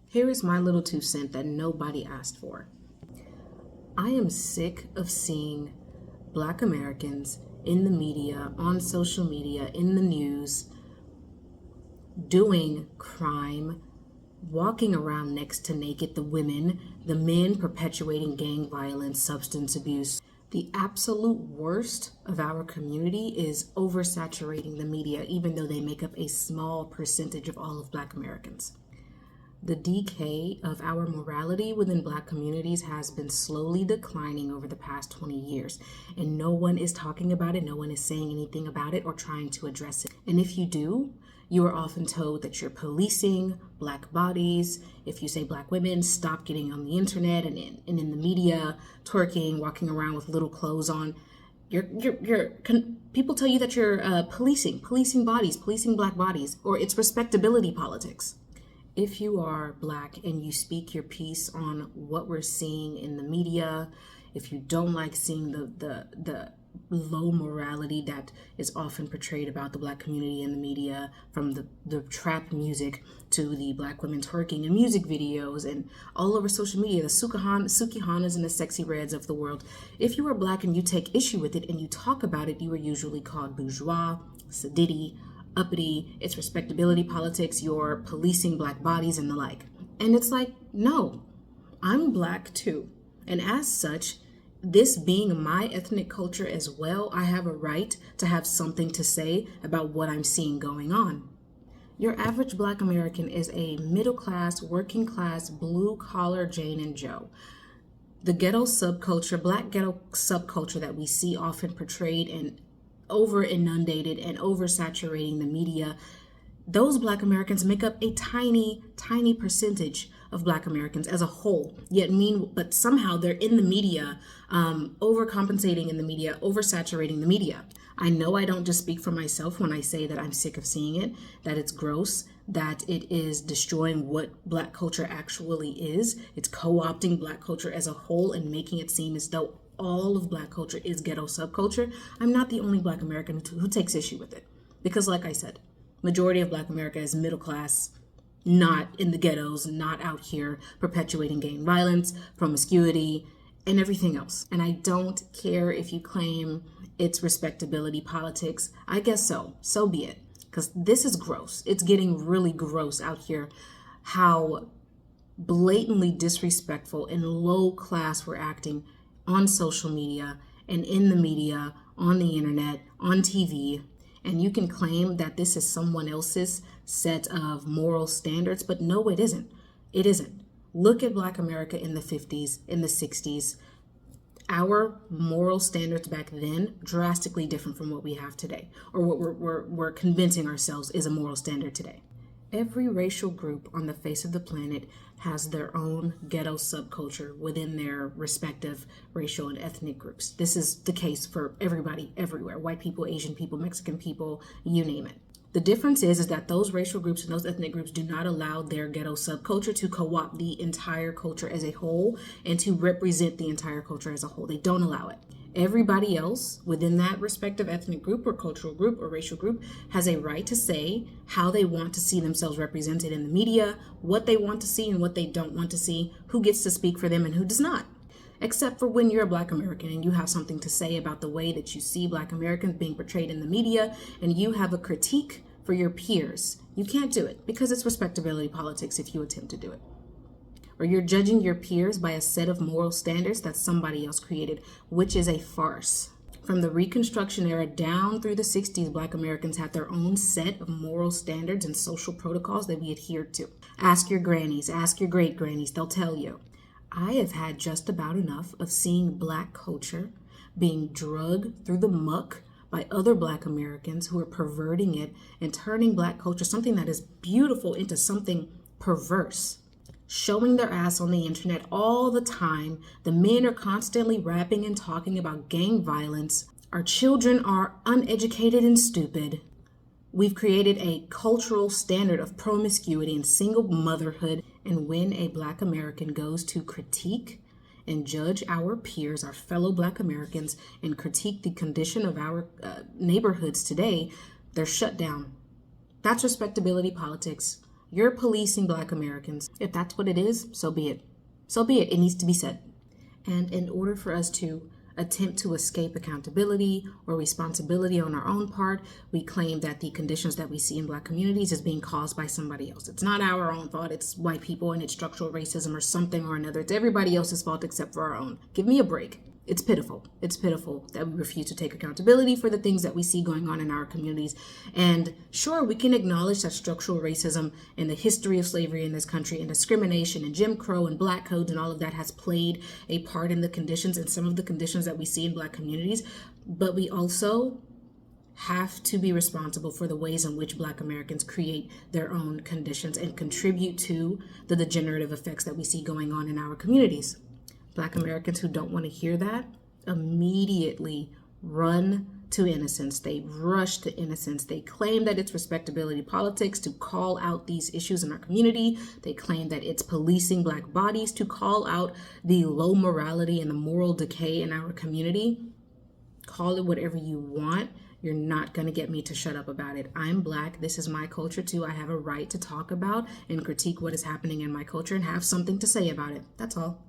Here is my little 2 cents that nobody asked for. I am sick of seeing Black Americans in the media, on social media, in the news, doing crime, walking around next to naked, the women, the men perpetuating gang violence, substance abuse. The absolute worst of our community is oversaturating the media, even though they make up a small percentage of all of Black Americans. The decay of our morality within Black communities has been slowly declining over the past 20 years, and no one is talking about it, no one is saying anything about it or trying to address it. And if you do, you are often told that you're policing Black bodies. If you say Black women, stop getting on the internet and in the media, twerking, walking around with little clothes on. People tell you that you're policing bodies, policing Black bodies, or it's respectability politics. If you are Black and you speak your piece on what we're seeing in the media, if you don't like seeing the low morality that is often portrayed about the Black community in the media, from the trap music to the Black women twerking in music videos and all over social media, the Sukihanas and the Sexy Reds of the world. If you are Black and you take issue with it and you talk about it, you are usually called bourgeois, sadiddy, uppity, it's respectability politics, you're policing Black bodies and the like. And it's like, no, I'm Black too. And as such, this being my ethnic culture as well, I have a right to have something to say about what I'm seeing going on. Your average Black American is a middle class, working class, blue collar Jane and Joe. The ghetto subculture, Black ghetto subculture that we see often portrayed and over inundated and oversaturating the media, those Black Americans make up a tiny percentage of Black Americans as a whole, but somehow they're in the media, overcompensating in the media, oversaturating the media. I know I don't just speak for myself when I say that I'm sick of seeing it, that it's gross, that it is destroying what Black culture actually is. It's co-opting Black culture as a whole and making it seem as though all of Black culture is ghetto subculture. I'm not the only Black American who takes issue with it. Because like I said, majority of Black America is middle class, not in the ghettos, not out here perpetuating gang violence, promiscuity, and everything else. And I don't care if you claim it's respectability politics. I guess so be it. Because this is gross. It's getting really gross out here how blatantly disrespectful and low class we're acting on social media and in the media, on the internet, on TV. And you can claim that this is someone else's set of moral standards, but no, it isn't. It isn't. Look at Black America in the 50s, in the 60s. Our moral standards back then, drastically different from what we have today, or what we're convincing ourselves is a moral standard today. Every racial group on the face of the planet has their own ghetto subculture within their respective racial and ethnic groups. This is the case for everybody, everywhere. White people, Asian people, Mexican people, you name it. The difference is that those racial groups and those ethnic groups do not allow their ghetto subculture to co-opt the entire culture as a whole and to represent the entire culture as a whole. They don't allow it. Everybody else within that respective ethnic group or cultural group or racial group has a right to say how they want to see themselves represented in the media, what they want to see and what they don't want to see, who gets to speak for them and who does not. Except for when you're a Black American and you have something to say about the way that you see Black Americans being portrayed in the media and you have a critique for your peers. You can't do it because it's respectability politics if you attempt to do it. Or you're judging your peers by a set of moral standards that somebody else created, which is a farce. From the Reconstruction era down through the 60s, Black Americans had their own set of moral standards and social protocols that we adhered to. Ask your grannies, ask your great grannies, they'll tell you. I have had just about enough of seeing Black culture being drugged through the muck by other Black Americans who are perverting it and turning Black culture, something that is beautiful, into something perverse. Showing their ass on the internet all the time. The men are constantly rapping and talking about gang violence. Our children are uneducated and stupid. We've created a cultural standard of promiscuity and single motherhood. And when a Black American goes to critique and judge our peers, our fellow Black Americans, and critique the condition of our neighborhoods today, they're shut down. That's respectability politics. You're policing Black Americans. If that's what it is, so be it. So be it. It needs to be said. And in order for us to attempt to escape accountability or responsibility on our own part, we claim that the conditions that we see in Black communities is being caused by somebody else. It's not our own fault. It's white people and it's structural racism or something or another. It's everybody else's fault except for our own. Give me a break. It's pitiful. It's pitiful that we refuse to take accountability for the things that we see going on in our communities. And sure, we can acknowledge that structural racism and the history of slavery in this country and discrimination and Jim Crow and Black codes and all of that has played a part in the conditions and some of the conditions that we see in Black communities. But we also have to be responsible for the ways in which Black Americans create their own conditions and contribute to the degenerative effects that we see going on in our communities. Black Americans who don't want to hear that immediately run to innocence. They rush to innocence. They claim that it's respectability politics to call out these issues in our community. They claim that it's policing Black bodies to call out the low morality and the moral decay in our community. Call it whatever you want. You're not going to get me to shut up about it. I'm Black. This is my culture too. I have a right to talk about and critique what is happening in my culture and have something to say about it. That's all.